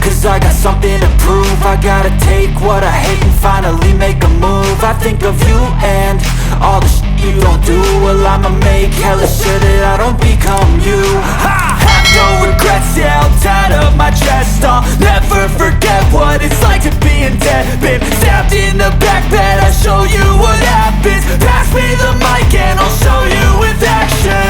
cause I got something to prove. I gotta take what I hate and finally make a move. I think of you and all the shit you don't do. Well, I'ma make hella sure that I don't become you. Have no regrets, yeah, I'll tie up my chest. I'll never forget what it's like to be in debt. Been stabbed in the back bed, I'll show you what happens. Pass me the mic and I'll show you with action.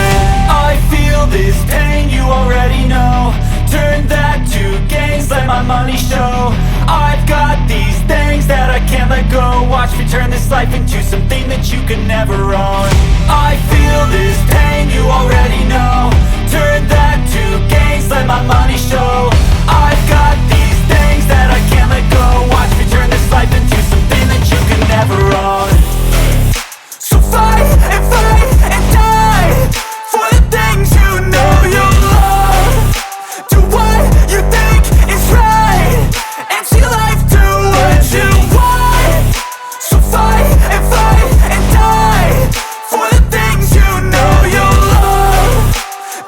I feel this pain, you already know. Turn that to gains, let my money show. I've got these things that I can't let go. Watch me turn this life into something that you can never own. I feel this pain, you already know. Turn that to gains, let my money show. I've got these things that I can't let go. Watch me turn this life into something that you can never own. So fight and die for the things you know you love. Do what you think is right and see life do what you want. So fight and die for the things you know you love.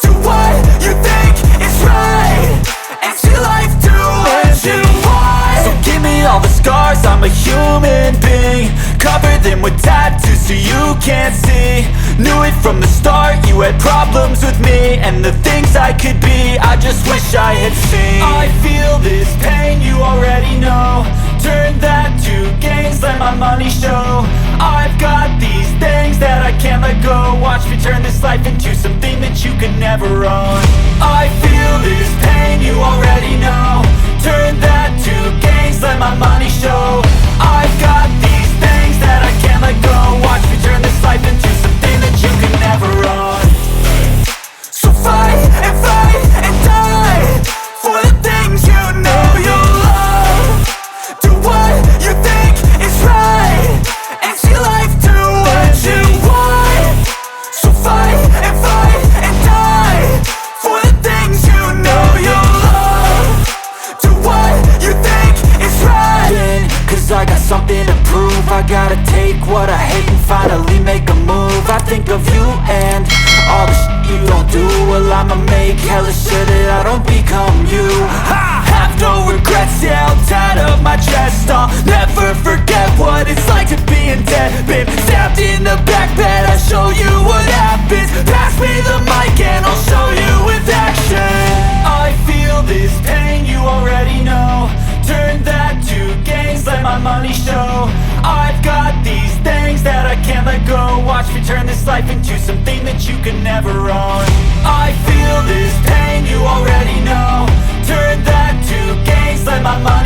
Do what you think is right and see life do what you want. So give me all the scars, I'm a human being. Cover them with tattoos so you can't see. Knew it from the start, you had problems with me and the things I could be, I just wish I had seen. I feel this pain, you already know. Turn that to gains, let my money show. I've got these things that I can't let go. Watch me turn this life into something that you can never own. I feel this pain, you already know. Turn that to gains, let my money show. I've got these things that I can't let go. Watch me turn this life into something that you can never own. So fight and die for the things you know you love. Do what you think is right and see life do what you want. So fight and die for the things you know you love. Do what you think is right, cause I got something to prove. I gotta take what I hate and finally make a move. I think of you and all the shit you don't do. Well, I'ma make hella sure that I don't become you. I have no regrets, yeah, I'll tie up my chest. I'll never forget what it's like to be in debt. Been stabbed in the back bed, I'll show you what happens. Pass me the mic and I'll show you with action. I feel this pain, you already know. Turn that to gains, let my money show. I've got these things that I can't let go. Watch me turn this life into something that you can never own. I feel this pain, you already know. Turn that to gains, let my money